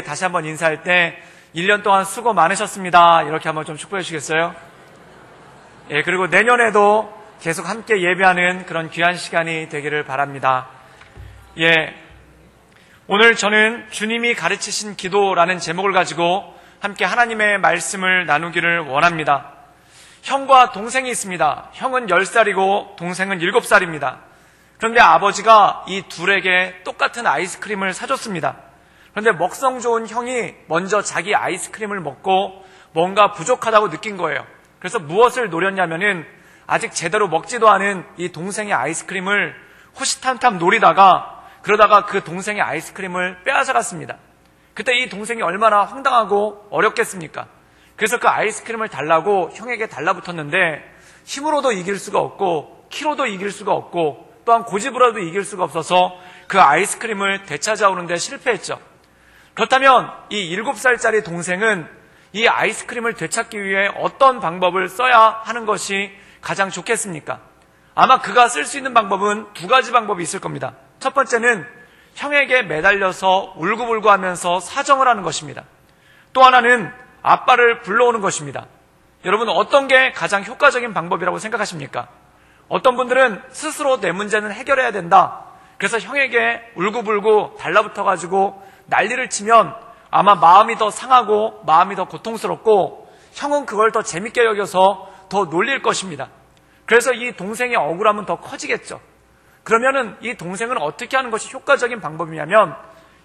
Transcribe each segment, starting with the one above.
다시 한번 인사할 때 1년 동안 수고 많으셨습니다. 이렇게 한번 좀 축복해 주시겠어요? 예, 그리고 내년에도 계속 함께 예배하는 그런 귀한 시간이 되기를 바랍니다. 예, 오늘 저는 주님이 가르치신 기도라는 제목을 가지고 함께 하나님의 말씀을 나누기를 원합니다. 형과 동생이 있습니다. 형은 10살이고 동생은 7살입니다. 그런데 아버지가 이 둘에게 똑같은 아이스크림을 사줬습니다. 그런데 먹성 좋은 형이 먼저 자기 아이스크림을 먹고 뭔가 부족하다고 느낀 거예요. 그래서 무엇을 노렸냐면은 아직 제대로 먹지도 않은 이 동생의 아이스크림을 호시탐탐 노리다가 그러다가 그 동생의 아이스크림을 빼앗아갔습니다. 그때 이 동생이 얼마나 황당하고 어렵겠습니까? 그래서 그 아이스크림을 달라고 형에게 달라붙었는데 힘으로도 이길 수가 없고 키로도 이길 수가 없고 또한 고집으로도 이길 수가 없어서 그 아이스크림을 되찾아오는데 실패했죠. 그렇다면 이 7살짜리 동생은 이 아이스크림을 되찾기 위해 어떤 방법을 써야 하는 것이 가장 좋겠습니까? 아마 그가 쓸 수 있는 방법은 2가지 방법이 있을 겁니다. 첫 번째는 형에게 매달려서 울고불고 하면서 사정을 하는 것입니다. 또 하나는 아빠를 불러오는 것입니다. 여러분, 어떤 게 가장 효과적인 방법이라고 생각하십니까? 어떤 분들은 스스로 내 문제는 해결해야 된다. 그래서 형에게 울고불고 달라붙어가지고 난리를 치면 아마 마음이 더 상하고 마음이 더 고통스럽고 형은 그걸 더 재밌게 여겨서 더 놀릴 것입니다. 그래서 이 동생의 억울함은 더 커지겠죠. 그러면은 이 동생은 어떻게 하는 것이 효과적인 방법이냐면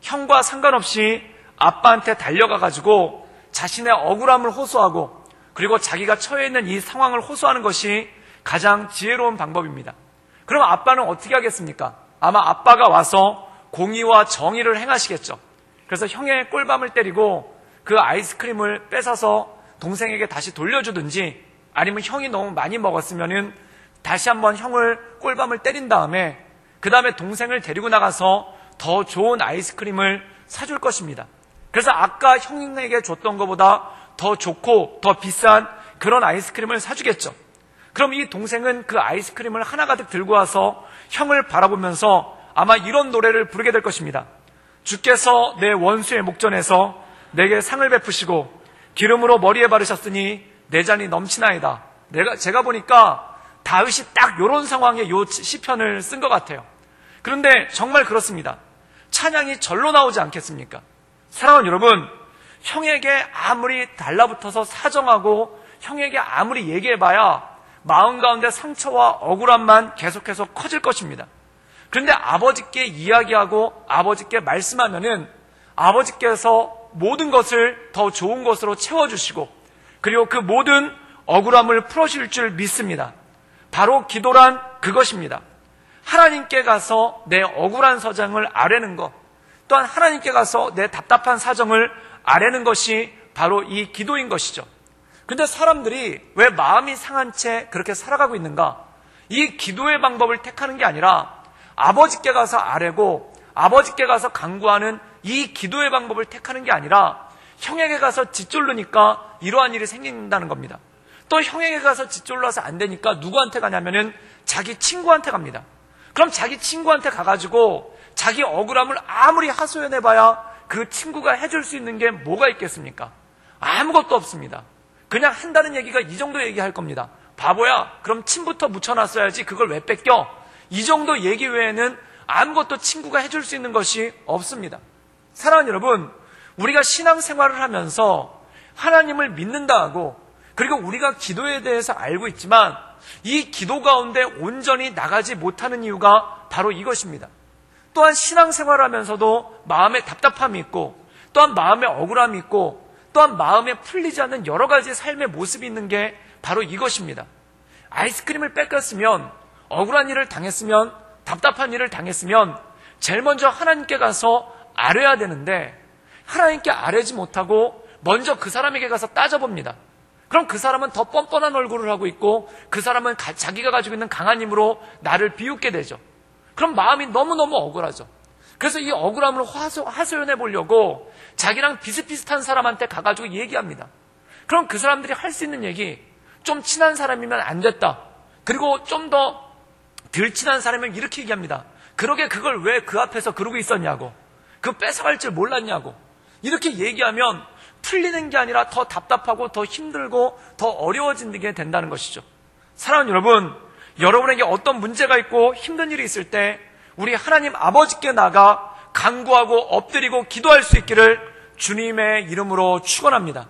형과 상관없이 아빠한테 달려가가지고 자신의 억울함을 호소하고 그리고 자기가 처해 있는 이 상황을 호소하는 것이 가장 지혜로운 방법입니다. 그럼 아빠는 어떻게 하겠습니까? 아마 아빠가 와서 공의와 정의를 행하시겠죠. 그래서 형의 꿀밤을 때리고 그 아이스크림을 뺏어서 동생에게 다시 돌려주든지 아니면 형이 너무 많이 먹었으면은 다시 한번 형을 꿀밤을 때린 다음에 그 다음에 동생을 데리고 나가서 더 좋은 아이스크림을 사줄 것입니다. 그래서 아까 형에게 줬던 것보다 더 좋고 더 비싼 그런 아이스크림을 사주겠죠. 그럼 이 동생은 그 아이스크림을 하나가득 들고 와서 형을 바라보면서 아마 이런 노래를 부르게 될 것입니다. 주께서 내 원수의 목전에서 내게 상을 베푸시고 기름으로 머리에 바르셨으니 내 잔이 넘치나이다. 제가 보니까 다윗이 딱 이런 상황에 이 시편을 쓴 것 같아요. 그런데 정말 그렇습니다. 찬양이 절로 나오지 않겠습니까? 사랑하는 여러분, 형에게 아무리 달라붙어서 사정하고 형에게 아무리 얘기해봐야 마음 가운데 상처와 억울함만 계속해서 커질 것입니다. 그런데 아버지께 이야기하고 아버지께 말씀하면은 아버지께서 모든 것을 더 좋은 것으로 채워주시고 그리고 그 모든 억울함을 풀어줄 줄 믿습니다. 바로 기도란 그것입니다. 하나님께 가서 내 억울한 사정을 아뢰는 것, 또한 하나님께 가서 내 답답한 사정을 아뢰는 것이 바로 이 기도인 것이죠. 근데 사람들이 왜 마음이 상한 채 그렇게 살아가고 있는가? 이 기도의 방법을 택하는 게 아니라 아버지께 가서 아뢰고 아버지께 가서 간구하는 이 기도의 방법을 택하는 게 아니라 형에게 가서 짓졸르니까 이러한 일이 생긴다는 겁니다. 또 형에게 가서 짓졸라서 안 되니까 누구한테 가냐면은 자기 친구한테 갑니다. 그럼 자기 친구한테 가가지고 자기 억울함을 아무리 하소연해봐야 그 친구가 해줄 수 있는 게 뭐가 있겠습니까? 아무것도 없습니다. 그냥 한다는 얘기가 이 정도 얘기할 겁니다. 바보야, 그럼 침부터 묻혀놨어야지 그걸 왜 뺏겨? 이 정도 얘기 외에는 아무것도 친구가 해줄 수 있는 것이 없습니다. 사랑하는 여러분, 우리가 신앙생활을 하면서 하나님을 믿는다 하고 그리고 우리가 기도에 대해서 알고 있지만 이 기도 가운데 온전히 나가지 못하는 이유가 바로 이것입니다. 또한 신앙생활을 하면서도 마음에 답답함이 있고 또한 마음에 억울함이 있고 또한 마음에 풀리지 않는 여러 가지 삶의 모습이 있는 게 바로 이것입니다. 아이스크림을 뺏겼으면 억울한 일을 당했으면 답답한 일을 당했으면 제일 먼저 하나님께 가서 아뢰야 되는데 하나님께 아뢰지 못하고 먼저 그 사람에게 가서 따져봅니다. 그럼 그 사람은 더 뻔뻔한 얼굴을 하고 있고 그 사람은 자기가 가지고 있는 강한 힘으로 나를 비웃게 되죠. 그럼 마음이 너무너무 억울하죠. 그래서 이 억울함을 하소연해 보려고 자기랑 비슷비슷한 사람한테 가가지고 얘기합니다. 그럼 그 사람들이 할 수 있는 얘기, 좀 친한 사람이면 안 됐다. 그리고 좀 더 덜 친한 사람이면 이렇게 얘기합니다. 그러게 그걸 왜 그 앞에서 그러고 있었냐고. 그거 뺏어갈 줄 몰랐냐고. 이렇게 얘기하면 풀리는 게 아니라 더 답답하고 더 힘들고 더 어려워지게 된다는 것이죠. 사랑하는 여러분, 여러분에게 어떤 문제가 있고 힘든 일이 있을 때 우리 하나님 아버지께 나가 간구하고 엎드리고 기도할 수 있기를 주님의 이름으로 축원합니다.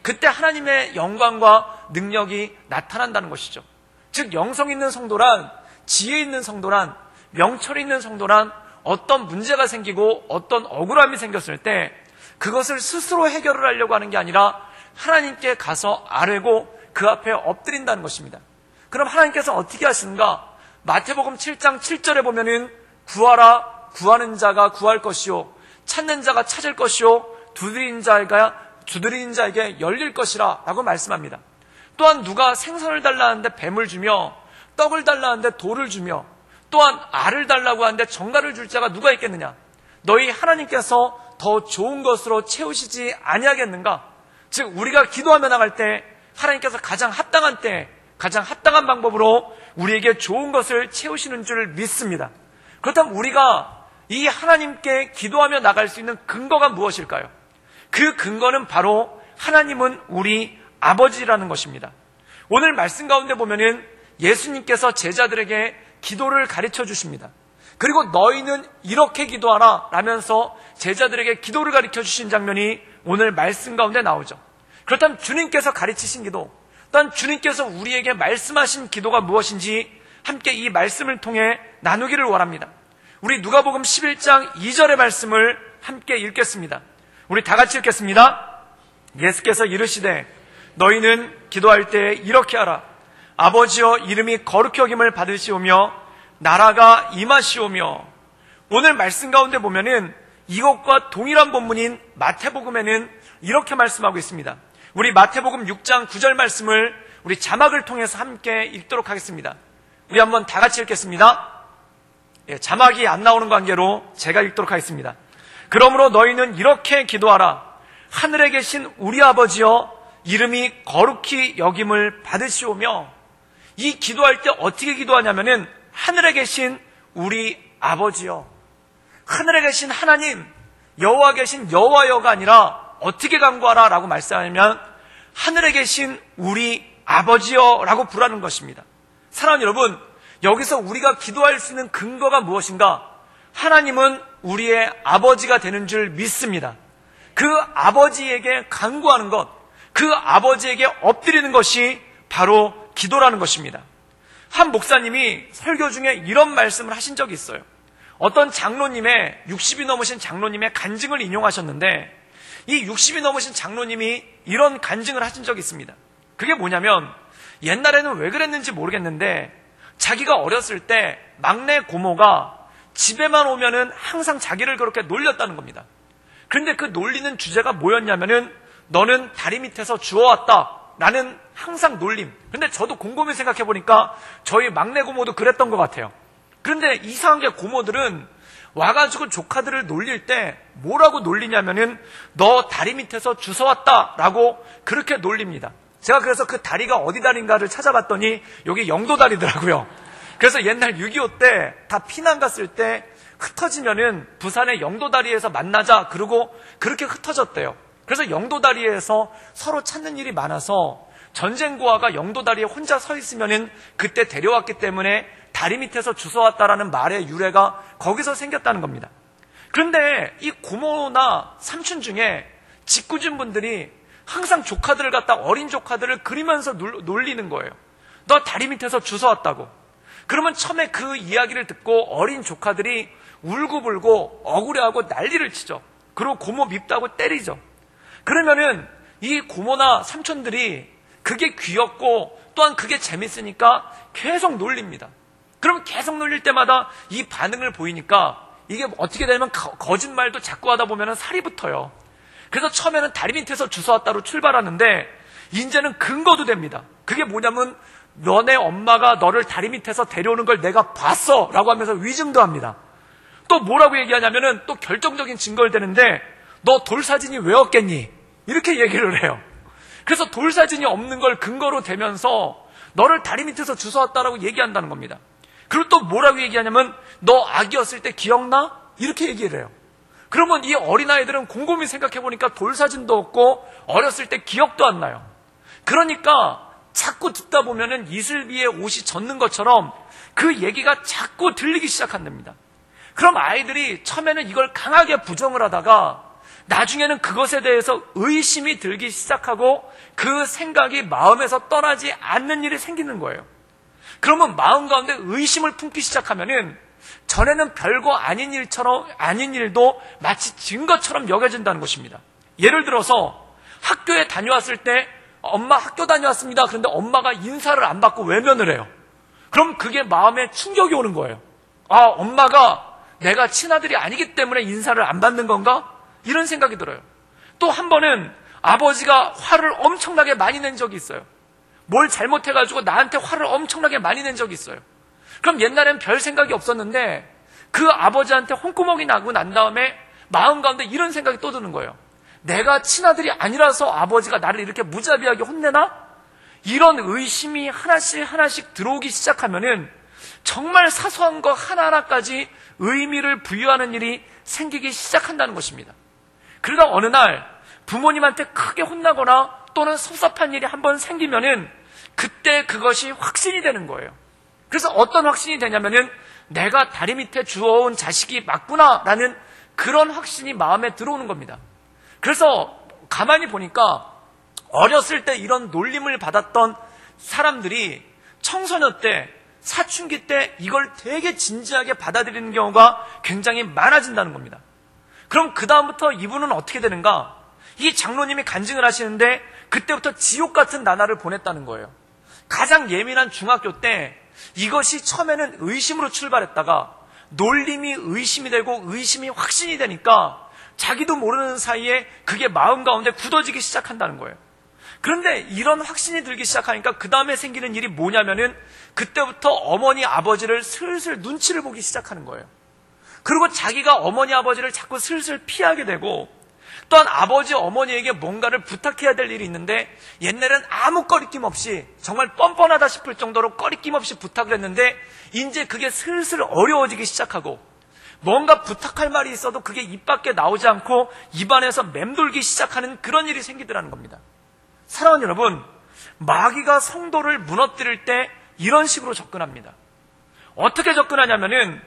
그때 하나님의 영광과 능력이 나타난다는 것이죠. 즉 영성 있는 성도란, 지혜 있는 성도란, 명철 있는 성도란 어떤 문제가 생기고 어떤 억울함이 생겼을 때 그것을 스스로 해결을 하려고 하는 게 아니라 하나님께 가서 아뢰고 그 앞에 엎드린다는 것입니다. 그럼 하나님께서 어떻게 하시는가? 마태복음 7장 7절에 보면은 구하라, 구하는 자가 구할 것이요, 찾는 자가 찾을 것이요, 두드리는 자에게 열릴 것이라 라고 말씀합니다. 또한 누가 생선을 달라 하는데 뱀을 주며 떡을 달라 하는데 돌을 주며 또한 알을 달라고 하는데 정갈을 줄 자가 누가 있겠느냐? 너희 하나님께서 더 좋은 것으로 채우시지 아니하겠는가? 즉 우리가 기도하며 나갈 때 하나님께서 가장 합당한 때, 가장 합당한 방법으로 우리에게 좋은 것을 채우시는 줄 믿습니다. 그렇다면 우리가 이 하나님께 기도하며 나갈 수 있는 근거가 무엇일까요? 그 근거는 바로 하나님은 우리 아버지라는 것입니다. 오늘 말씀 가운데 보면은 예수님께서 제자들에게 기도를 가르쳐 주십니다. 그리고 너희는 이렇게 기도하라 라면서 제자들에게 기도를 가르쳐 주신 장면이 오늘 말씀 가운데 나오죠. 그렇다면 주님께서 가르치신 기도, 또한 주님께서 우리에게 말씀하신 기도가 무엇인지 함께 이 말씀을 통해 나누기를 원합니다. 우리 누가복음 11장 2절의 말씀을 함께 읽겠습니다. 우리 다 같이 읽겠습니다. 예수께서 이르시되 너희는 기도할 때 이렇게 하라. 아버지여 이름이 거룩히 여김을 받으시오며 나라가 임하시오며. 오늘 말씀 가운데 보면은 이것과 동일한 본문인 마태복음에는 이렇게 말씀하고 있습니다. 우리 마태복음 6장 9절 말씀을 우리 자막을 통해서 함께 읽도록 하겠습니다. 우리 한번 다 같이 읽겠습니다. 자막이 안 나오는 관계로 제가 읽도록 하겠습니다. 그러므로 너희는 이렇게 기도하라. 하늘에 계신 우리 아버지여 이름이 거룩히 여김을 받으시오며. 이 기도할 때 어떻게 기도하냐면은 하늘에 계신 우리 아버지여, 하늘에 계신 하나님, 여호와 계신 여호와여가 아니라 어떻게 간구하라 라고 말씀하면 하늘에 계신 우리 아버지여 라고 부르는 것입니다. 사랑하는 여러분, 여기서 우리가 기도할 수 있는 근거가 무엇인가? 하나님은 우리의 아버지가 되는 줄 믿습니다. 그 아버지에게 간구하는 것, 그 아버지에게 엎드리는 것이 바로 기도라는 것입니다. 한 목사님이 설교 중에 이런 말씀을 하신 적이 있어요. 어떤 장로님의 60이 넘으신 장로님의 간증을 인용하셨는데 이 60이 넘으신 장로님이 이런 간증을 하신 적이 있습니다. 그게 뭐냐면 옛날에는 왜 그랬는지 모르겠는데 자기가 어렸을 때 막내 고모가 집에만 오면은 항상 자기를 그렇게 놀렸다는 겁니다. 그런데 그 놀리는 주제가 뭐였냐면은 너는 다리 밑에서 주워왔다 라는 항상 놀림. 근데 저도 곰곰이 생각해 보니까 저희 막내 고모도 그랬던 것 같아요. 그런데 이상한 게 고모들은 와가지고 조카들을 놀릴 때 뭐라고 놀리냐면은 너 다리 밑에서 주워왔다 라고 그렇게 놀립니다. 제가 그래서 그 다리가 어디 다리인가를 찾아봤더니 여기 영도다리더라고요. 그래서 옛날 6.25 때 다 피난 갔을 때 흩어지면은 부산의 영도다리에서 만나자 그러고 그렇게 흩어졌대요. 그래서 영도다리에서 서로 찾는 일이 많아서 전쟁고아가 영도다리에 혼자 서 있으면은 그때 데려왔기 때문에 다리 밑에서 주워왔다라는 말의 유래가 거기서 생겼다는 겁니다. 그런데 이 고모나 삼촌 중에 짓궂은 분들이 항상 조카들을 갖다 어린 조카들을 그리면서 놀리는 거예요. 너 다리 밑에서 주워왔다고. 그러면 처음에 그 이야기를 듣고 어린 조카들이 울고불고 억울해하고 난리를 치죠. 그리고 고모 밉다고 때리죠. 그러면은 이 고모나 삼촌들이 그게 귀엽고 또한 그게 재밌으니까 계속 놀립니다. 그럼 계속 놀릴 때마다 이 반응을 보이니까 이게 어떻게 되냐면 거짓말도 자꾸 하다 보면 살이 붙어요. 그래서 처음에는 다리 밑에서 주워왔다로 출발하는데 이제는 근거도 됩니다. 그게 뭐냐면 너네 엄마가 너를 다리 밑에서 데려오는 걸 내가 봤어 라고 하면서 위증도 합니다. 또 뭐라고 얘기하냐면은 또 결정적인 증거를 대는데 너 돌사진이 왜 없겠니? 이렇게 얘기를 해요. 그래서 돌사진이 없는 걸 근거로 대면서 너를 다리 밑에서 주워왔다라고 얘기한다는 겁니다. 그리고 또 뭐라고 얘기하냐면 너 아기였을 때 기억나? 이렇게 얘기를 해요. 그러면 이 어린아이들은 곰곰이 생각해보니까 돌사진도 없고 어렸을 때 기억도 안 나요. 그러니까 자꾸 듣다 보면은 이슬비에 옷이 젖는 것처럼 그 얘기가 자꾸 들리기 시작한답니다. 그럼 아이들이 처음에는 이걸 강하게 부정을 하다가 나중에는 그것에 대해서 의심이 들기 시작하고 그 생각이 마음에서 떠나지 않는 일이 생기는 거예요. 그러면 마음 가운데 의심을 품기 시작하면은 전에는 별거 아닌 일도 마치 증거처럼 여겨진다는 것입니다. 예를 들어서 학교에 다녀왔을 때 엄마 학교 다녀왔습니다. 그런데 엄마가 인사를 안 받고 외면을 해요. 그럼 그게 마음에 충격이 오는 거예요. 아, 엄마가 내가 친아들이 아니기 때문에 인사를 안 받는 건가? 이런 생각이 들어요. 또 한 번은 아버지가 화를 엄청나게 많이 낸 적이 있어요. 뭘 잘못해가지고 나한테 화를 엄청나게 많이 낸 적이 있어요. 그럼 옛날엔 별 생각이 없었는데 그 아버지한테 혼구멍이 나고 난 다음에 마음 가운데 이런 생각이 또 드는 거예요. 내가 친아들이 아니라서 아버지가 나를 이렇게 무자비하게 혼내나? 이런 의심이 하나씩 들어오기 시작하면은 정말 사소한 것 하나하나까지 의미를 부여하는 일이 생기기 시작한다는 것입니다. 그러다 어느 날 부모님한테 크게 혼나거나 또는 섭섭한 일이 한번 생기면은 그때 그것이 확신이 되는 거예요. 그래서 어떤 확신이 되냐면은 내가 다리 밑에 주워온 자식이 맞구나라는 그런 확신이 마음에 들어오는 겁니다. 그래서 가만히 보니까 어렸을 때 이런 놀림을 받았던 사람들이 청소년 때, 사춘기 때 이걸 되게 진지하게 받아들이는 경우가 굉장히 많아진다는 겁니다. 그럼 그 다음부터 이분은 어떻게 되는가? 이 장로님이 간증을 하시는데 그때부터 지옥 같은 나날을 보냈다는 거예요. 가장 예민한 중학교 때 이것이 처음에는 의심으로 출발했다가 놀림이 의심이 되고 의심이 확신이 되니까 자기도 모르는 사이에 그게 마음 가운데 굳어지기 시작한다는 거예요. 그런데 이런 확신이 들기 시작하니까 그 다음에 생기는 일이 뭐냐면은 그때부터 어머니 아버지를 슬슬 눈치를 보기 시작하는 거예요. 그리고 자기가 어머니 아버지를 자꾸 슬슬 피하게 되고 또한 아버지 어머니에게 뭔가를 부탁해야 될 일이 있는데 옛날엔 아무 꺼리낌 없이 정말 뻔뻔하다 싶을 정도로 꺼리낌 없이 부탁을 했는데 이제 그게 슬슬 어려워지기 시작하고 뭔가 부탁할 말이 있어도 그게 입 밖에 나오지 않고 입안에서 맴돌기 시작하는 그런 일이 생기더라는 겁니다. 사랑하는 여러분, 마귀가 성도를 무너뜨릴 때 이런 식으로 접근합니다. 어떻게 접근하냐면은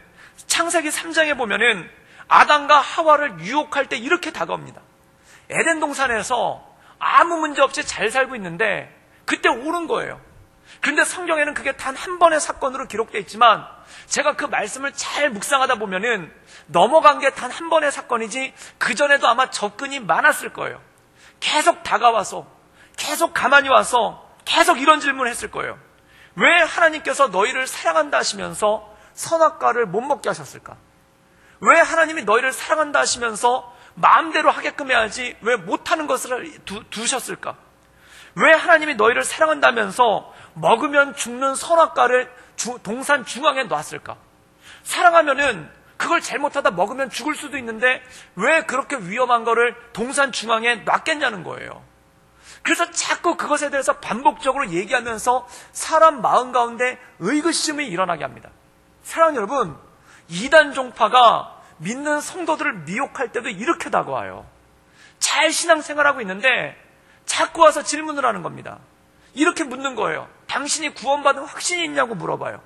창세기 3장에 보면은 아담과 하와를 유혹할 때 이렇게 다가옵니다. 에덴 동산에서 아무 문제 없이 잘 살고 있는데 그때 오는 거예요. 그런데 성경에는 그게 단 한 번의 사건으로 기록되어 있지만 제가 그 말씀을 잘 묵상하다 보면은 넘어간 게 단 한 번의 사건이지 그전에도 아마 접근이 많았을 거예요. 계속 다가와서 계속 가만히 와서 계속 이런 질문을 했을 거예요. 왜 하나님께서 너희를 사랑한다 하시면서 선악과를 못 먹게 하셨을까? 왜 하나님이 너희를 사랑한다 하시면서 마음대로 하게끔 해야지 왜 못하는 것을 두셨을까? 왜 하나님이 너희를 사랑한다면서 먹으면 죽는 선악과를 동산 중앙에 놨을까? 사랑하면은 그걸 잘못하다 먹으면 죽을 수도 있는데 왜 그렇게 위험한 거를 동산 중앙에 놨겠냐는 거예요. 그래서 자꾸 그것에 대해서 반복적으로 얘기하면서 사람 마음 가운데 의구심이 일어나게 합니다. 사랑하는 여러분, 이단 종파가 믿는 성도들을 미혹할 때도 이렇게 다가와요. 잘 신앙생활하고 있는데 자꾸 와서 질문을 하는 겁니다. 이렇게 묻는 거예요. 당신이 구원받은 확신이 있냐고 물어봐요.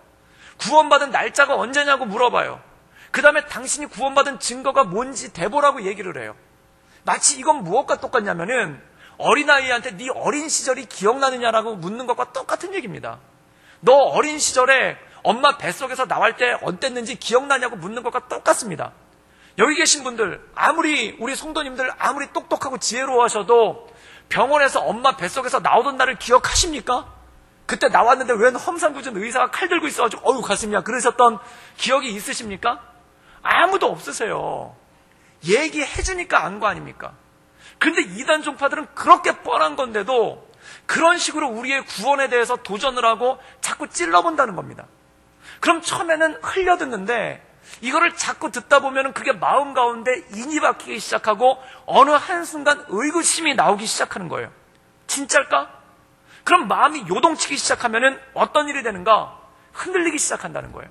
구원받은 날짜가 언제냐고 물어봐요. 그 다음에 당신이 구원받은 증거가 뭔지 대보라고 얘기를 해요. 마치 이건 무엇과 똑같냐면은 어린아이한테 네 어린 시절이 기억나느냐라고 묻는 것과 똑같은 얘기입니다. 너 어린 시절에 엄마 뱃속에서 나올 때 어땠는지 기억나냐고 묻는 것과 똑같습니다. 여기 계신 분들, 아무리 우리 성도님들 아무리 똑똑하고 지혜로워하셔도 병원에서 엄마 뱃속에서 나오던 날을 기억하십니까? 그때 나왔는데 웬 험상궂은 의사가 칼 들고 있어가지고 어휴 가슴이야 그러셨던 기억이 있으십니까? 아무도 없으세요. 얘기해주니까 안 거 아닙니까? 근데 이단 종파들은 그렇게 뻔한 건데도 그런 식으로 우리의 구원에 대해서 도전을 하고 자꾸 찔러본다는 겁니다. 그럼 처음에는 흘려듣는데 이거를 자꾸 듣다 보면 그게 마음 가운데 인이 박히기 시작하고 어느 한순간 의구심이 나오기 시작하는 거예요. 진짜일까? 그럼 마음이 요동치기 시작하면 어떤 일이 되는가? 흔들리기 시작한다는 거예요.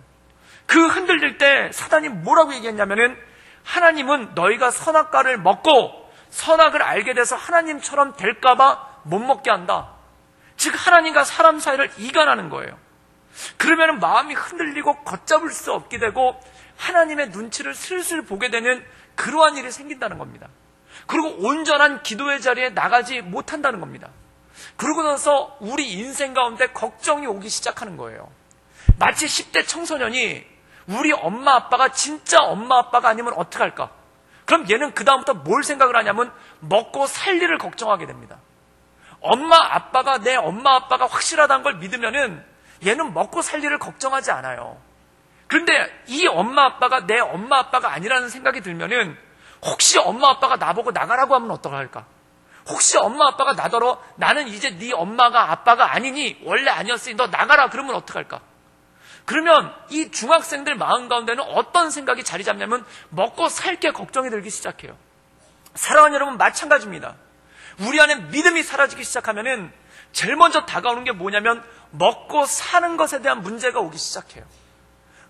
그 흔들릴 때 사단이 뭐라고 얘기했냐면은 하나님은 너희가 선악과를 먹고 선악을 알게 돼서 하나님처럼 될까봐 못 먹게 한다. 즉 하나님과 사람 사이를 이간하는 거예요. 그러면 마음이 흔들리고 걷잡을 수 없게 되고 하나님의 눈치를 슬슬 보게 되는 그러한 일이 생긴다는 겁니다. 그리고 온전한 기도의 자리에 나가지 못한다는 겁니다. 그러고 나서 우리 인생 가운데 걱정이 오기 시작하는 거예요. 마치 10대 청소년이 우리 엄마 아빠가 진짜 엄마 아빠가 아니면 어떡할까? 그럼 얘는 그 다음부터 뭘 생각을 하냐면 먹고 살 일을 걱정하게 됩니다. 엄마 아빠가 내 엄마 아빠가 확실하다는 걸 믿으면은 얘는 먹고 살 일을 걱정하지 않아요. 그런데 이 엄마 아빠가 내 엄마 아빠가 아니라는 생각이 들면은 혹시 엄마 아빠가 나보고 나가라고 하면 어떡할까? 혹시 엄마 아빠가 나더러 나는 이제 네 엄마가 아빠가 아니니 원래 아니었으니 너 나가라 그러면 어떡할까? 그러면 이 중학생들 마음 가운데는 어떤 생각이 자리 잡냐면 먹고 살 게 걱정이 들기 시작해요. 사랑하는 여러분 마찬가지입니다. 우리 안에 믿음이 사라지기 시작하면은 제일 먼저 다가오는 게 뭐냐면 먹고 사는 것에 대한 문제가 오기 시작해요.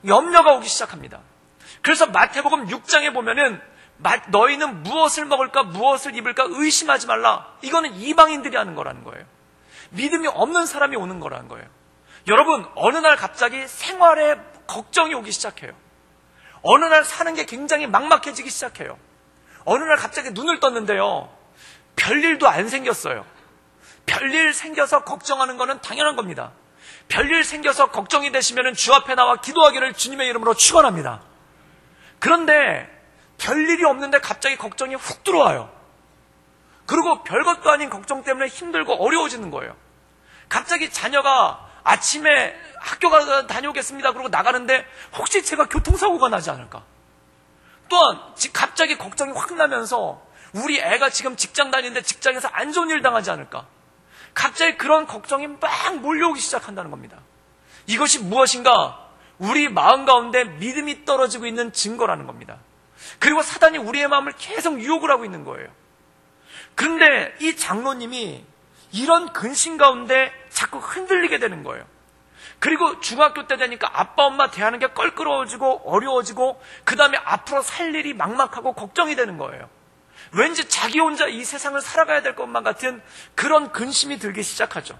염려가 오기 시작합니다. 그래서 마태복음 6장에 보면은 너희는 무엇을 먹을까 무엇을 입을까 의심하지 말라. 이거는 이방인들이 하는 거라는 거예요. 믿음이 없는 사람이 오는 거라는 거예요. 여러분 어느 날 갑자기 생활에 걱정이 오기 시작해요. 어느 날 사는 게 굉장히 막막해지기 시작해요. 어느 날 갑자기 눈을 떴는데요. 별일도 안 생겼어요. 별일 생겨서 걱정하는 거는 당연한 겁니다. 별일 생겨서 걱정이 되시면 주 앞에 나와 기도하기를 주님의 이름으로 축원합니다. 그런데 별일이 없는데 갑자기 걱정이 훅 들어와요. 그리고 별것도 아닌 걱정 때문에 힘들고 어려워지는 거예요. 갑자기 자녀가 아침에 학교 다녀오겠습니다 그러고 나가는데 혹시 제가 교통사고가 나지 않을까? 또한 갑자기 걱정이 확 나면서 우리 애가 지금 직장 다니는데 직장에서 안 좋은 일 당하지 않을까? 갑자기 그런 걱정이 막 몰려오기 시작한다는 겁니다. 이것이 무엇인가? 우리 마음 가운데 믿음이 떨어지고 있는 증거라는 겁니다. 그리고 사단이 우리의 마음을 계속 유혹을 하고 있는 거예요. 그런데 이 장로님이 이런 근심 가운데 자꾸 흔들리게 되는 거예요. 그리고 중학교 때 되니까 아빠 엄마 대하는 게 껄끄러워지고 어려워지고 그 다음에 앞으로 살 일이 막막하고 걱정이 되는 거예요. 왠지 자기 혼자 이 세상을 살아가야 될 것만 같은 그런 근심이 들기 시작하죠.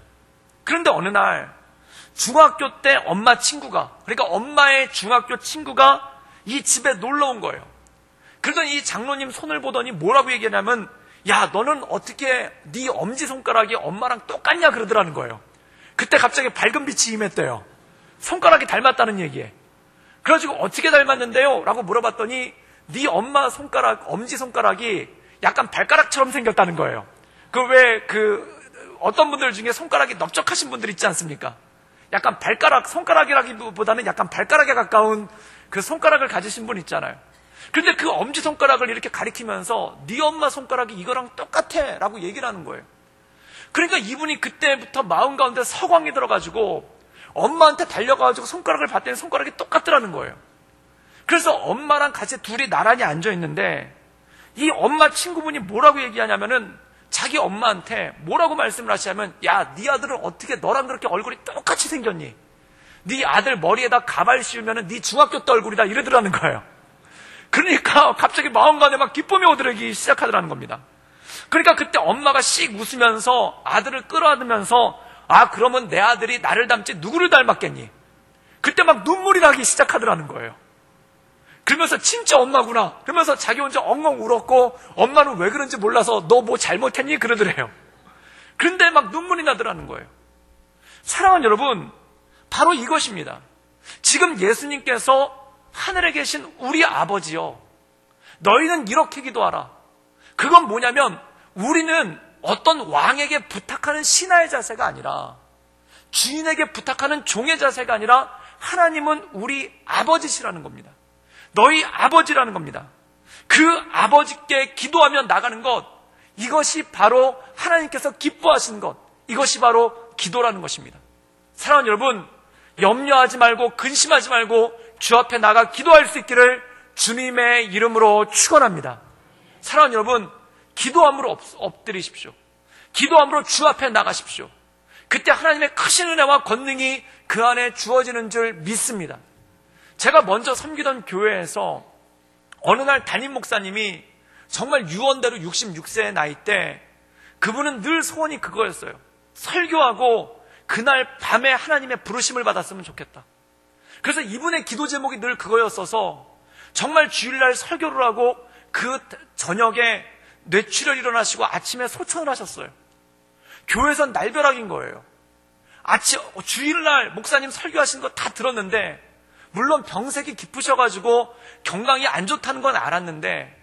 그런데 어느 날 중학교 때 엄마 친구가, 그러니까 엄마의 중학교 친구가 이 집에 놀러 온 거예요. 그러더니 이 장로님 손을 보더니 뭐라고 얘기하냐면 야 너는 어떻게 네 엄지손가락이 엄마랑 똑같냐 그러더라는 거예요. 그때 갑자기 밝은 빛이 임했대요. 손가락이 닮았다는 얘기에. 그래가지고 어떻게 닮았는데요? 라고 물어봤더니 네 엄마 손가락, 엄지손가락이 약간 발가락처럼 생겼다는 거예요. 어떤 분들 중에 손가락이 넓적하신 분들 있지 않습니까? 약간 손가락이라기보다는 약간 발가락에 가까운 그 손가락을 가지신 분 있잖아요. 그런데 그 엄지손가락을 이렇게 가리키면서 네 엄마 손가락이 이거랑 똑같아 라고 얘기를 하는 거예요. 그러니까 이분이 그때부터 마음 가운데 서광이 들어가지고 엄마한테 달려가가지고 손가락을 봤더니 손가락이 똑같더라는 거예요. 그래서 엄마랑 같이 둘이 나란히 앉아있는데 이 엄마 친구분이 뭐라고 얘기하냐면은 자기 엄마한테 뭐라고 말씀을 하시냐면 야, 네 아들은 어떻게 너랑 그렇게 얼굴이 똑같이 생겼니? 네 아들 머리에다 가발 씌우면은 네 중학교 때 얼굴이다 이러더라는 거예요. 그러니까 갑자기 마음간에 막 기쁨이 오들기 시작하더라는 겁니다. 그러니까 그때 엄마가 씩 웃으면서 아들을 끌어안으면서 아 그러면 내 아들이 나를 닮지 누구를 닮았겠니? 그때 막 눈물이 나기 시작하더라는 거예요. 그러면서 진짜 엄마구나 그러면서 자기 혼자 엉엉 울었고 엄마는 왜 그런지 몰라서 너 뭐 잘못했니? 그러더래요. 그런데 막 눈물이 나더라는 거예요. 사랑하는 여러분, 바로 이것입니다. 지금 예수님께서 하늘에 계신 우리 아버지여 너희는 이렇게 기도하라. 그건 뭐냐면 우리는 어떤 왕에게 부탁하는 신하의 자세가 아니라 주인에게 부탁하는 종의 자세가 아니라 하나님은 우리 아버지시라는 겁니다. 너희 아버지라는 겁니다. 그 아버지께 기도하며 나가는 것, 이것이 바로 하나님께서 기뻐하시는 것, 이것이 바로 기도라는 것입니다. 사랑하는 여러분, 염려하지 말고 근심하지 말고 주 앞에 나가 기도할 수 있기를 주님의 이름으로 축원합니다. 사랑하는 여러분, 기도함으로 엎드리십시오. 기도함으로 주 앞에 나가십시오. 그때 하나님의 크신 은혜와 권능이 그 안에 주어지는 줄 믿습니다. 제가 먼저 섬기던 교회에서 어느 날 담임 목사님이 정말 유언대로 66세의 나이 때 그분은 늘 소원이 그거였어요. 설교하고 그날 밤에 하나님의 부르심을 받았으면 좋겠다. 그래서 이분의 기도 제목이 늘 그거였어서 정말 주일날 설교를 하고 그 저녁에 뇌출혈이 일어나시고 아침에 소천을 하셨어요. 교회에선 날벼락인 거예요. 주일날 목사님 설교하신 거 다 들었는데, 물론 병색이 깊으셔가지고 건강이 안 좋다는 건 알았는데,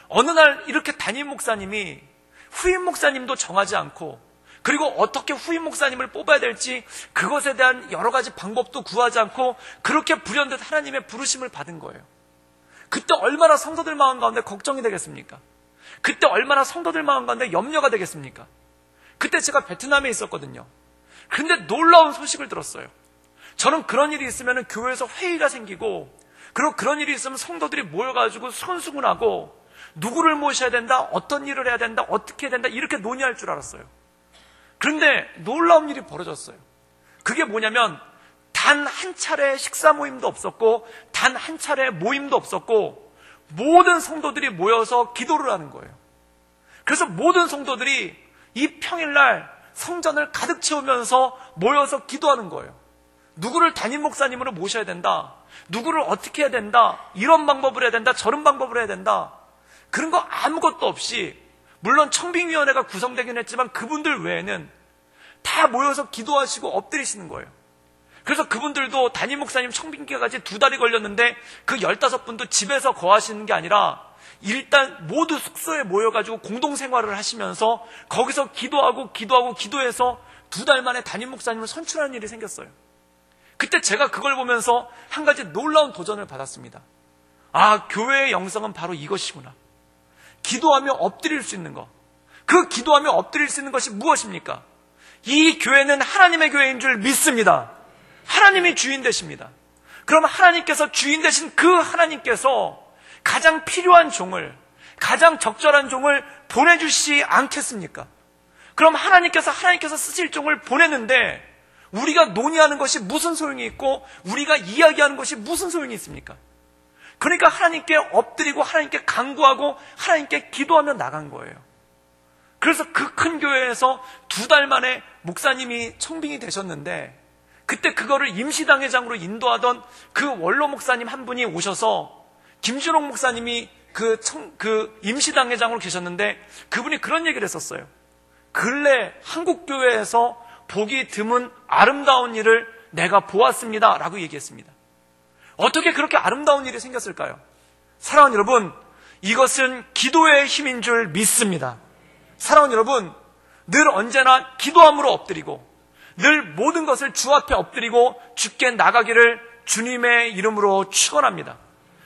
어느 날 이렇게 담임 목사님이 후임 목사님도 정하지 않고, 그리고 어떻게 후임 목사님을 뽑아야 될지 그것에 대한 여러 가지 방법도 구하지 않고 그렇게 불현듯 하나님의 부르심을 받은 거예요. 그때 얼마나 성도들 마음 가운데 걱정이 되겠습니까? 그때 얼마나 성도들 마음 가운데 염려가 되겠습니까? 그때 제가 베트남에 있었거든요. 근데 놀라운 소식을 들었어요. 저는 그런 일이 있으면 교회에서 회의가 생기고, 그리고 그런 일이 있으면 성도들이 모여가지고 손수군하고 누구를 모셔야 된다, 어떤 일을 해야 된다, 어떻게 해야 된다, 이렇게 논의할 줄 알았어요. 그런데 놀라운 일이 벌어졌어요. 그게 뭐냐면 단 한 차례 식사 모임도 없었고 단 한 차례 모임도 없었고 모든 성도들이 모여서 기도를 하는 거예요. 그래서 모든 성도들이 이 평일날 성전을 가득 채우면서 모여서 기도하는 거예요. 누구를 담임 목사님으로 모셔야 된다, 누구를 어떻게 해야 된다, 이런 방법을 해야 된다, 저런 방법을 해야 된다, 그런 거 아무것도 없이, 물론 청빙위원회가 구성되긴 했지만 그분들 외에는 다 모여서 기도하시고 엎드리시는 거예요. 그래서 그분들도 담임 목사님 청빙기까지 2달이 걸렸는데 그 15분도 집에서 거하시는 게 아니라 일단 모두 숙소에 모여가지고 공동생활을 하시면서 거기서 기도해서 2달 만에 담임 목사님을 선출하는 일이 생겼어요. 그때 제가 그걸 보면서 한 가지 놀라운 도전을 받았습니다. 아, 교회의 영성은 바로 이것이구나. 기도하며 엎드릴 수 있는 것. 그 기도하며 엎드릴 수 있는 것이 무엇입니까? 이 교회는 하나님의 교회인 줄 믿습니다. 하나님이 주인 되십니다. 그럼 하나님께서 주인 되신 그 하나님께서 가장 필요한 종을, 가장 적절한 종을 보내주시지 않겠습니까? 그럼 하나님께서 쓰실 종을 보냈는데 우리가 논의하는 것이 무슨 소용이 있고 우리가 이야기하는 것이 무슨 소용이 있습니까? 그러니까 하나님께 엎드리고 하나님께 간구하고 하나님께 기도하며 나간 거예요. 그래서 그 큰 교회에서 2달 만에 목사님이 청빙이 되셨는데, 그때 그거를 임시당회장으로 인도하던 그 원로 목사님 한 분이 오셔서, 김준옥 목사님이 그 임시당회장으로 계셨는데 그분이 그런 얘기를 했었어요. 근래 한국교회에서 보기 드문 아름다운 일을 내가 보았습니다 라고 얘기했습니다. 어떻게 그렇게 아름다운 일이 생겼을까요? 사랑하는 여러분, 이것은 기도의 힘인 줄 믿습니다. 사랑하는 여러분, 늘 언제나 기도함으로 엎드리고 늘 모든 것을 주 앞에 엎드리고 주께 나가기를 주님의 이름으로 축원합니다.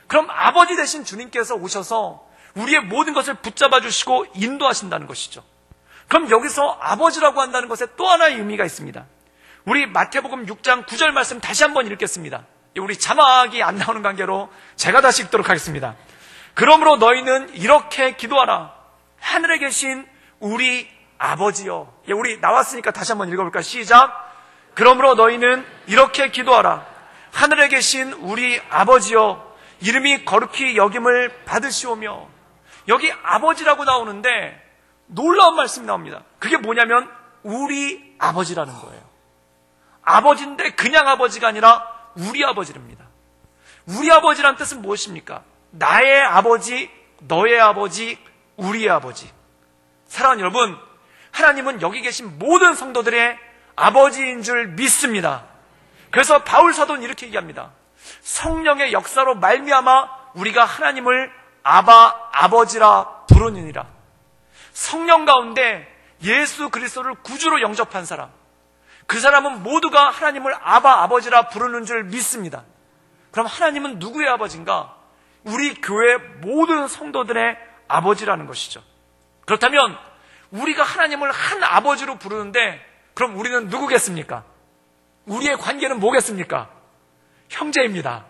그럼 아버지 되신 주님께서 오셔서 우리의 모든 것을 붙잡아 주시고 인도하신다는 것이죠. 그럼 여기서 아버지라고 한다는 것에 또 하나의 의미가 있습니다. 우리 마태복음 6장 9절 말씀 다시 한번 읽겠습니다. 우리 자막이 안 나오는 관계로 제가 다시 읽도록 하겠습니다. 그러므로 너희는 이렇게 기도하라. 하늘에 계신 우리 아버지여. 우리 나왔으니까 다시 한번 읽어볼까요? 시작. 그러므로 너희는 이렇게 기도하라. 하늘에 계신 우리 아버지여, 이름이 거룩히 여김을 받으시오며. 여기 아버지라고 나오는데 놀라운 말씀이 나옵니다. 그게 뭐냐면 우리 아버지라는 거예요. 아버지인데 그냥 아버지가 아니라 우리 아버지랍니다. 우리 아버지란 뜻은 무엇입니까? 나의 아버지, 너의 아버지, 우리의 아버지. 사랑하는 여러분, 하나님은 여기 계신 모든 성도들의 아버지인 줄 믿습니다. 그래서 바울 사도는 이렇게 얘기합니다. 성령의 역사로 말미암아 우리가 하나님을 아바, 아버지라 부르느니라. 성령 가운데 예수 그리스도를 구주로 영접한 사람, 그 사람은 모두가 하나님을 아바, 아버지라 부르는 줄 믿습니다. 그럼 하나님은 누구의 아버지인가? 우리 교회 모든 성도들의 아버지라는 것이죠. 그렇다면 우리가 하나님을 한 아버지로 부르는데 그럼 우리는 누구겠습니까? 우리의 관계는 뭐겠습니까? 형제입니다.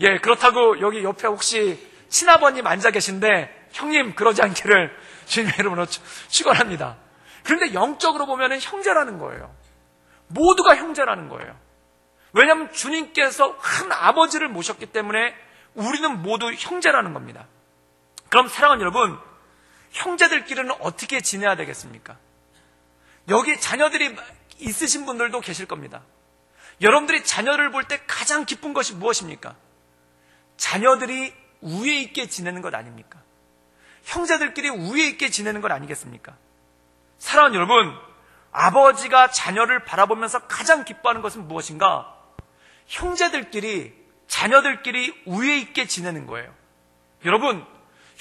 예, 그렇다고 여기 옆에 혹시 친아버님 앉아 계신데 형님 그러지 않기를 주님의 이름으로 축원합니다. 그런데 영적으로 보면 형제라는 거예요. 모두가 형제라는 거예요. 왜냐하면 주님께서 한 아버지를 모셨기 때문에 우리는 모두 형제라는 겁니다. 그럼 사랑하는 여러분, 형제들끼리는 어떻게 지내야 되겠습니까? 여기 자녀들이 있으신 분들도 계실 겁니다. 여러분들이 자녀를 볼 때 가장 기쁜 것이 무엇입니까? 자녀들이 우애 있게 지내는 것 아닙니까? 형제들끼리 우애 있게 지내는 것 아니겠습니까? 사랑하는 여러분, 아버지가 자녀를 바라보면서 가장 기뻐하는 것은 무엇인가? 형제들끼리, 자녀들끼리 우애 있게 지내는 거예요. 여러분,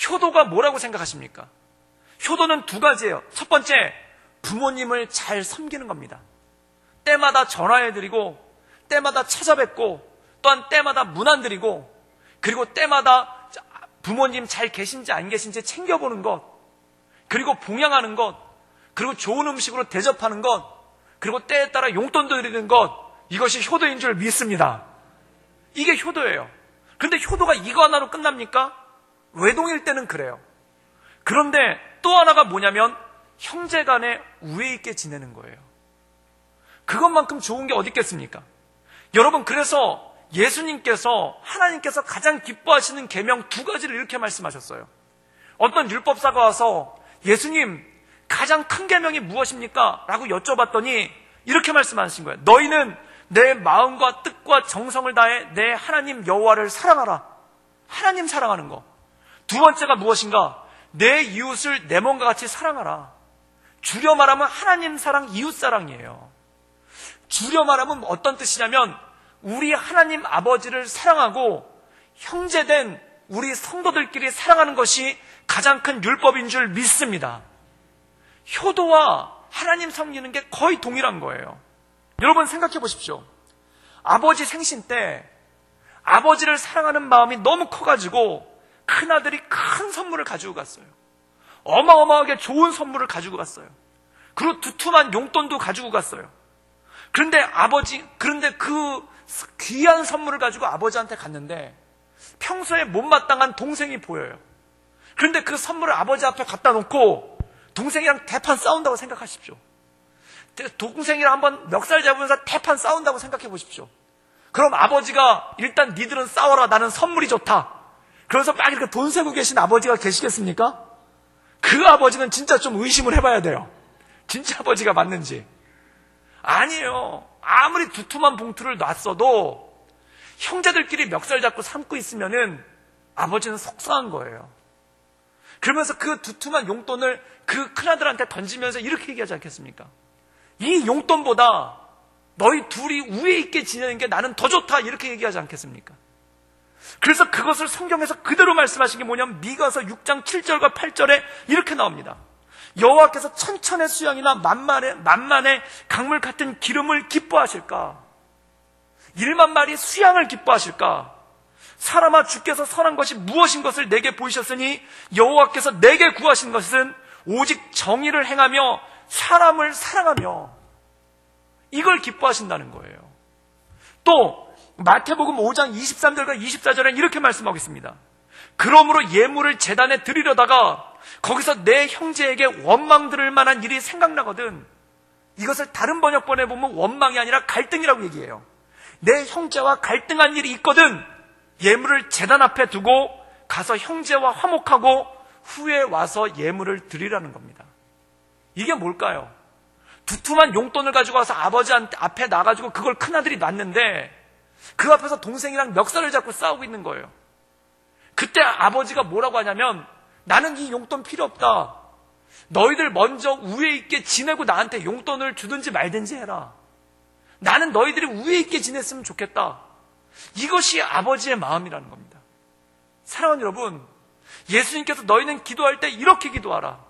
효도가 뭐라고 생각하십니까? 효도는 두 가지예요. 첫 번째, 부모님을 잘 섬기는 겁니다. 때마다 전화해드리고, 때마다 찾아뵙고, 또한 때마다 문안드리고, 그리고 때마다 부모님 잘 계신지 안 계신지 챙겨보는 것, 그리고 봉양하는 것, 그리고 좋은 음식으로 대접하는 것, 그리고 때에 따라 용돈도 드리는 것, 이것이 효도인 줄 믿습니다. 이게 효도예요. 그런데 효도가 이거 하나로 끝납니까? 외동일 때는 그래요. 그런데 또 하나가 뭐냐면 형제 간에 우애 있게 지내는 거예요. 그것만큼 좋은 게 어디 있겠습니까? 여러분, 그래서 예수님께서, 하나님께서 가장 기뻐하시는 계명 두 가지를 이렇게 말씀하셨어요. 어떤 율법사가 와서 예수님, 가장 큰 계명이 무엇입니까? 라고 여쭤봤더니 이렇게 말씀하신 거예요. 너희는 내 마음과 뜻과 정성을 다해 내 하나님 여호와를 사랑하라. 하나님 사랑하는 거. 두 번째가 무엇인가? 내 이웃을 내 몸과 같이 사랑하라. 줄여 말하면 하나님 사랑, 이웃 사랑이에요. 줄여 말하면 어떤 뜻이냐면 우리 하나님 아버지를 사랑하고 형제된 우리 성도들끼리 사랑하는 것이 가장 큰 율법인 줄 믿습니다. 효도와 하나님 섬기는 게 거의 동일한 거예요. 여러분 생각해 보십시오. 아버지 생신 때 아버지를 사랑하는 마음이 너무 커가지고 큰아들이 큰 선물을 가지고 갔어요. 어마어마하게 좋은 선물을 가지고 갔어요. 그리고 두툼한 용돈도 가지고 갔어요. 그런데 그 귀한 선물을 가지고 아버지한테 갔는데 평소에 못마땅한 동생이 보여요. 그런데 그 선물을 아버지 앞에 갖다 놓고 동생이랑 대판 싸운다고 생각하십시오. 동생이랑 한번 멱살 잡으면서 대판 싸운다고 생각해 보십시오. 그럼 아버지가 일단 니들은 싸워라, 나는 선물이 좋다. 그래서 막 이렇게 돈 세고 계신 아버지가 계시겠습니까? 그 아버지는 진짜 좀 의심을 해봐야 돼요. 진짜 아버지가 맞는지. 아니에요. 아무리 두툼한 봉투를 놨어도 형제들끼리 멱살 잡고 삼고 있으면은 아버지는 속상한 거예요. 그러면서 그 두툼한 용돈을 그 큰아들한테 던지면서 이렇게 얘기하지 않겠습니까? 이 용돈보다 너희 둘이 우애 있게 지내는 게 나는 더 좋다, 이렇게 얘기하지 않겠습니까? 그래서 그것을 성경에서 그대로 말씀하신 게 뭐냐면 미가서 6장 7절과 8절에 이렇게 나옵니다. 여호와께서 천천의 수양이나 만만의 강물 같은 기름을 기뻐하실까? 1만 마리 수양을 기뻐하실까? 사람아, 주께서 선한 것이 무엇인 것을 내게 보이셨으니 여호와께서 내게 구하신 것은 오직 정의를 행하며 사람을 사랑하며, 이걸 기뻐하신다는 거예요. 또 마태복음 5장 23절과 24절엔 이렇게 말씀하고 있습니다. 그러므로 예물을 제단에 드리려다가 거기서 내 형제에게 원망 들을 만한 일이 생각나거든. 이것을 다른 번역본에 보면 원망이 아니라 갈등이라고 얘기해요. 내 형제와 갈등한 일이 있거든. 예물을 제단 앞에 두고 가서 형제와 화목하고 후에 와서 예물을 드리라는 겁니다. 이게 뭘까요? 두툼한 용돈을 가지고 와서 아버지 앞에 놔가지고 그걸 큰아들이 놨는데 그 앞에서 동생이랑 멱살을 잡고 싸우고 있는 거예요. 그때 아버지가 뭐라고 하냐면 나는 이 용돈 필요 없다. 너희들 먼저 우애 있게 지내고 나한테 용돈을 주든지 말든지 해라. 나는 너희들이 우애 있게 지냈으면 좋겠다. 이것이 아버지의 마음이라는 겁니다. 사랑하는 여러분, 예수님께서 너희는 기도할 때 이렇게 기도하라.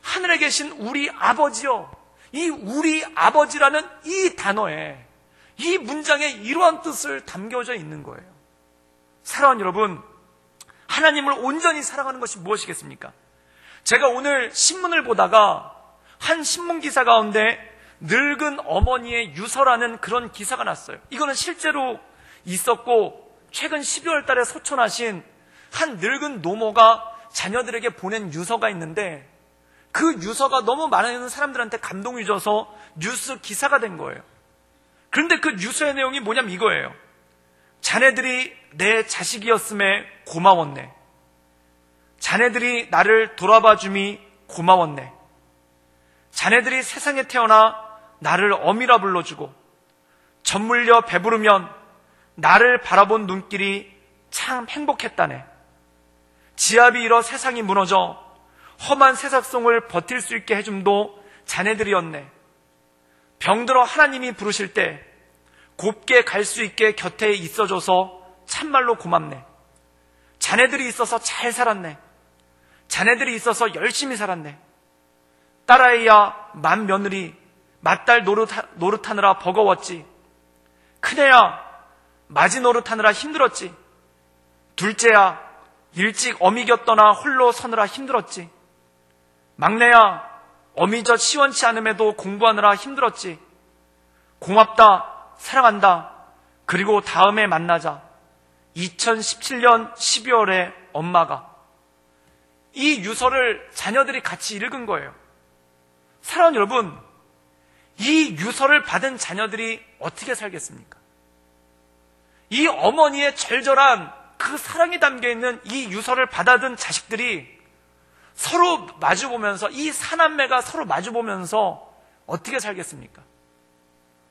하늘에 계신 우리 아버지여. 이 우리 아버지라는 이 단어에, 이 문장에 이러한 뜻을 담겨져 있는 거예요. 사랑하는 여러분, 하나님을 온전히 사랑하는 것이 무엇이겠습니까? 제가 오늘 신문을 보다가 한 신문 기사 가운데 늙은 어머니의 유서라는 그런 기사가 났어요. 이거는 실제로 있었고 최근 12월 달에 소천하신 한 늙은 노모가 자녀들에게 보낸 유서가 있는데 그 유서가 너무 많은 사람들한테 감동이 줘서 뉴스 기사가 된 거예요. 그런데 그 뉴스의 내용이 뭐냐면 이거예요. 자네들이 내 자식이었음에 고마웠네. 자네들이 나를 돌아봐 줌이 고마웠네. 자네들이 세상에 태어나 나를 어미라 불러주고 젖물려 배부르면 나를 바라본 눈길이 참 행복했다네. 지압이 일어 세상이 무너져 험한 세상성을 버틸 수 있게 해줌도 자네들이었네. 병들어 하나님이 부르실 때 곱게 갈 수 있게 곁에 있어줘서 참말로 고맙네. 자네들이 있어서 잘 살았네. 자네들이 있어서 열심히 살았네. 딸아이야 맏며느리 맏딸 노릇하느라 버거웠지. 큰애야 맞이 노릇하느라 힘들었지. 둘째야 일찍 어미 곁 떠나 홀로 서느라 힘들었지. 막내야 어미젖 시원치 않음에도 공부하느라 힘들었지. 고맙다, 사랑한다, 그리고 다음에 만나자. 2017년 12월에 엄마가. 이 유서를 자녀들이 같이 읽은 거예요. 사랑하는 여러분, 이 유서를 받은 자녀들이 어떻게 살겠습니까? 이 어머니의 절절한 그 사랑이 담겨있는 이 유서를 받아든 자식들이 서로 마주보면서, 이 사남매가 서로 마주보면서 어떻게 살겠습니까?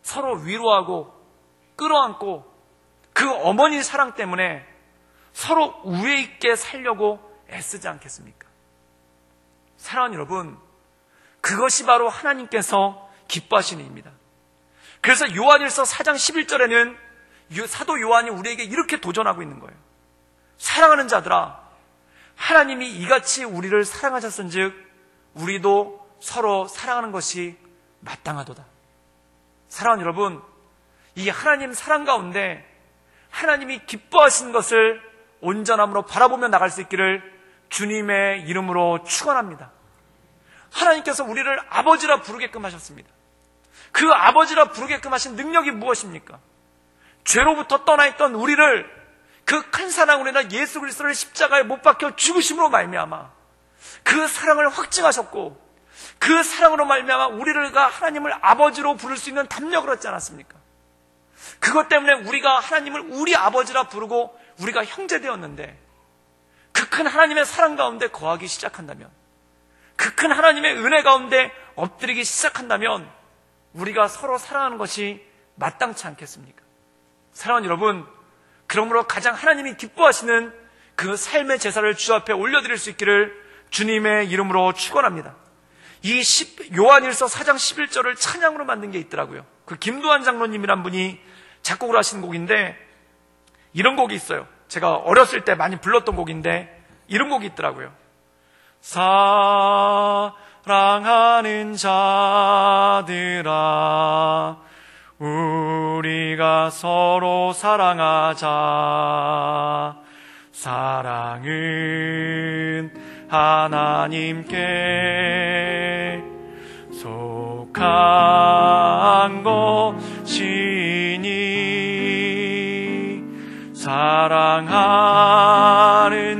서로 위로하고 끌어안고 그 어머니 사랑 때문에 서로 우애 있게 살려고 애쓰지 않겠습니까? 사랑하는 여러분, 그것이 바로 하나님께서 기뻐하시는 일입니다. 그래서 요한일서 4장 11절에는 사도 요한이 우리에게 이렇게 도전하고 있는 거예요. 사랑하는 자들아, 하나님이 이같이 우리를 사랑하셨은즉 우리도 서로 사랑하는 것이 마땅하도다. 사랑하는 여러분, 이 하나님 사랑 가운데 하나님이 기뻐하시는 것을 온전함으로 바라보며 나갈 수 있기를 주님의 이름으로 축원합니다. 하나님께서 우리를 아버지라 부르게끔 하셨습니다. 그 아버지라 부르게끔 하신 능력이 무엇입니까? 죄로부터 떠나있던 우리를 그 큰 사랑으로 인한 예수 그리스도를 십자가에 못 박혀 죽으심으로 말미암아 그 사랑을 확증하셨고, 그 사랑으로 말미암아 우리가 하나님을 아버지로 부를 수 있는 담력을 얻지 않았습니까? 그것 때문에 우리가 하나님을 우리 아버지라 부르고 우리가 형제 되었는데, 그 큰 하나님의 사랑 가운데 거하기 시작한다면, 그 큰 하나님의 은혜 가운데 엎드리기 시작한다면 우리가 서로 사랑하는 것이 마땅치 않겠습니까? 사랑하는 여러분, 그러므로 가장 하나님이 기뻐하시는 그 삶의 제사를 주 앞에 올려드릴 수 있기를 주님의 이름으로 축원합니다. 이 요한일서 4장 11절을 찬양으로 만든 게 있더라고요. 그 김두한 장로님이란 분이 작곡을 하신 곡인데, 이런 곡이 있어요. 제가 어렸을 때 많이 불렀던 곡인데 이런 곡이 있더라고요. 사랑하는 자들아, 우리가 서로 사랑하자. 사랑은 하나님께 속한 것이니 사랑하는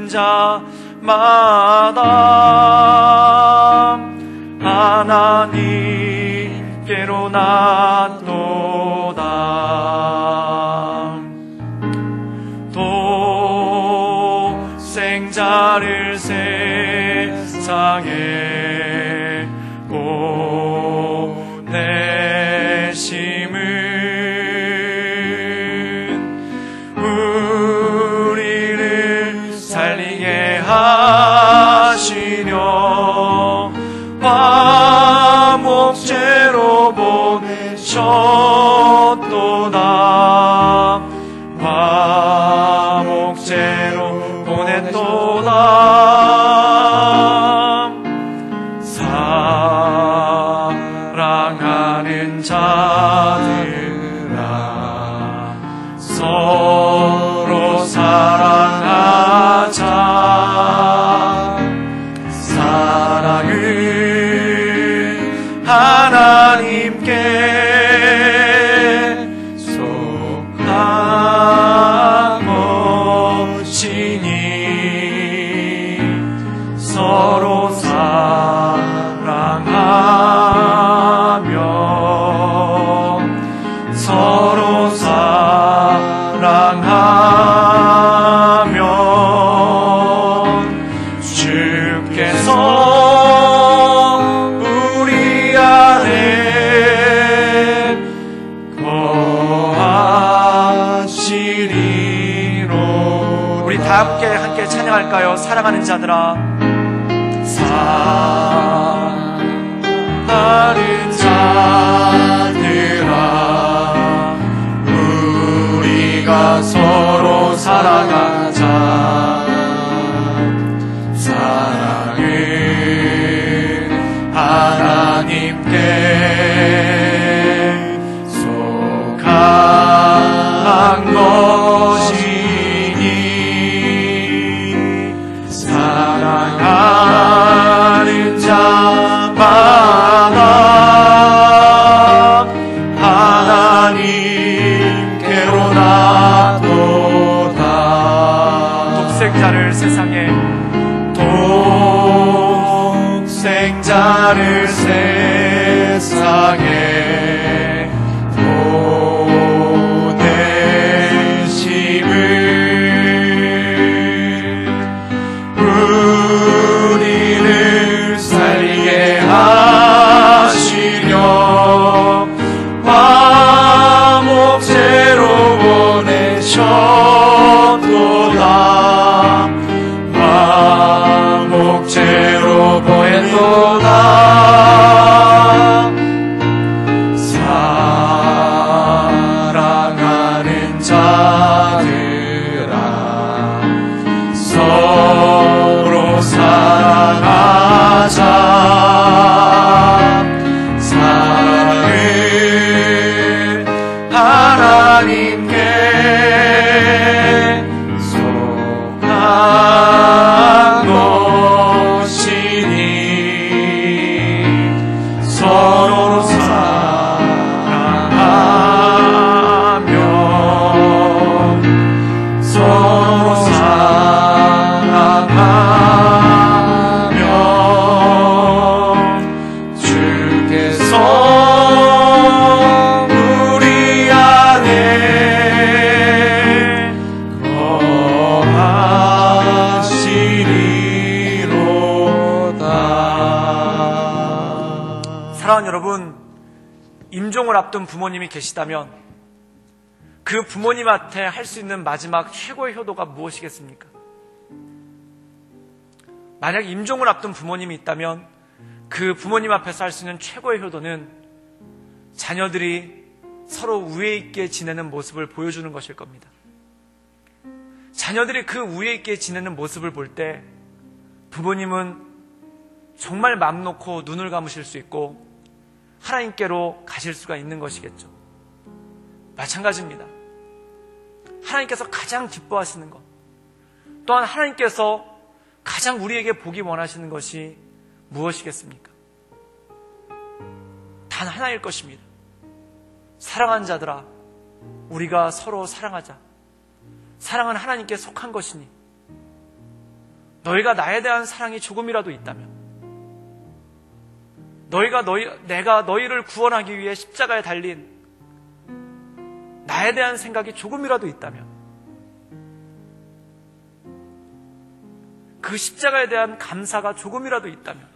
자마다 하나님께로 낫도다. 도생자를 세상에 보내심은 우리를 살리게 하시려 화목제로 보내셨도다. 화목제로 보냈도다. 사랑하는 자들아, 서로 사랑하자. 사랑은 하나님께 속한 것이니 서로 사랑하며 서로 사랑하며 자들아, 사랑하는 자들아, 우리가 서로 사랑하자. 사랑은 하나님께 속한 것이니 사랑하는 자마다 하나님께로 나도다. 독생자를 세상에, 독생자를 세상에 보내심을 우리를 살게 하시려 화목제로 보내셨도다. 화목제로 보냈도다. 사랑하는 자들아, 서로 사랑하자. 사랑은 하나님께 속한 것이니 서로 사랑하며 서로 사랑하며 주께서 우리 안에 거하시리로다. 사랑하는 여러분, 임종을 앞둔 부모님이 계시다면 그 부모님한테 할 수 있는 마지막 최고의 효도가 무엇이겠습니까? 만약 임종을 앞둔 부모님이 있다면 그 부모님 앞에서 할 수 있는 최고의 효도는 자녀들이 서로 우애 있게 지내는 모습을 보여주는 것일 겁니다. 자녀들이 그 우애 있게 지내는 모습을 볼 때 부모님은 정말 맘 놓고 눈을 감으실 수 있고 하나님께로 가실 수가 있는 것이겠죠. 마찬가지입니다. 하나님께서 가장 기뻐하시는 것, 또한 하나님께서 가장 우리에게 보기 원하시는 것이 무엇이겠습니까? 단 하나일 것입니다. 사랑하는 자들아, 우리가 서로 사랑하자. 사랑은 하나님께 속한 것이니 너희가 나에 대한 사랑이 조금이라도 있다면, 내가 너희를 구원하기 위해 십자가에 달린 나에 대한 생각이 조금이라도 있다면, 그 십자가에 대한 감사가 조금이라도 있다면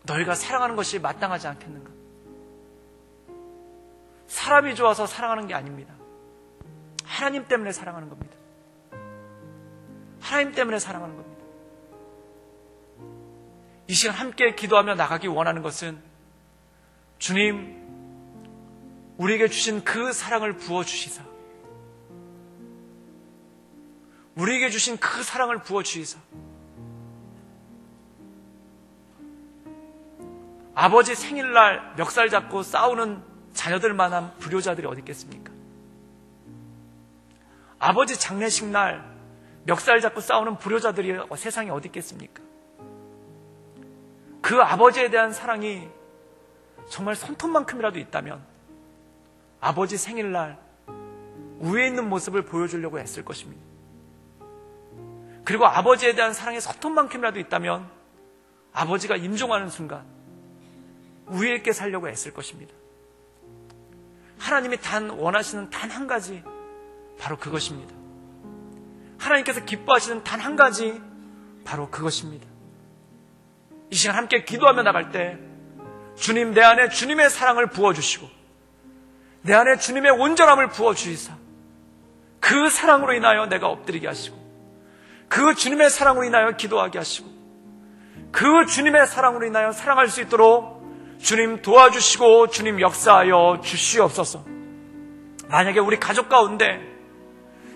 너희가 사랑하는 것이 마땅하지 않겠는가? 사람이 좋아서 사랑하는 게 아닙니다. 하나님 때문에 사랑하는 겁니다. 하나님 때문에 사랑하는 겁니다. 이 시간 함께 기도하며 나가기 원하는 것은, 주님, 우리에게 주신 그 사랑을 부어주시사, 우리에게 주신 그 사랑을 부어주시사, 아버지 생일날 멱살 잡고 싸우는 자녀들만한 불효자들이 어디 있겠습니까? 아버지 장례식 날 멱살 잡고 싸우는 불효자들이 세상에 어디 있겠습니까? 그 아버지에 대한 사랑이 정말 손톱만큼이라도 있다면 아버지 생일날 우에 있는 모습을 보여주려고 애쓸 것입니다. 그리고 아버지에 대한 사랑이 손톱만큼이라도 있다면 아버지가 임종하는 순간 우애 있게 살려고 애쓸 것입니다. 하나님이 원하시는 단 한 가지, 바로 그것입니다. 하나님께서 기뻐하시는 단 한 가지, 바로 그것입니다. 이 시간 함께 기도하며 나갈 때 주님, 내 안에 주님의 사랑을 부어주시고 내 안에 주님의 온전함을 부어주시사 그 사랑으로 인하여 내가 엎드리게 하시고 그 주님의 사랑으로 인하여 기도하게 하시고 그 주님의 사랑으로 인하여 사랑할 수 있도록 주님 도와주시고 주님 역사하여 주시옵소서. 만약에 우리 가족 가운데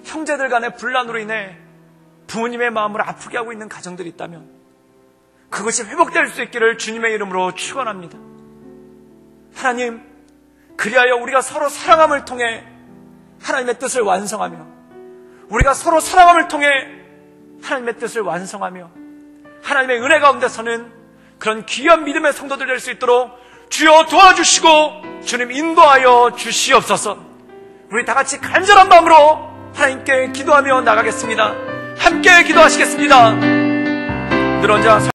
형제들 간의 분란으로 인해 부모님의 마음을 아프게 하고 있는 가정들이 있다면 그것이 회복될 수 있기를 주님의 이름으로 축원합니다. 하나님, 그리하여 우리가 서로 사랑함을 통해 하나님의 뜻을 완성하며 우리가 서로 사랑함을 통해 하나님의 뜻을 완성하며 하나님의 은혜 가운데서는 그런 귀한 믿음의 성도들 될 수 있도록 주여 도와주시고 주님 인도하여 주시옵소서. 우리 다 같이 간절한 마음으로 하나님께 기도하며 나가겠습니다. 함께 기도하시겠습니다. 늘 언제나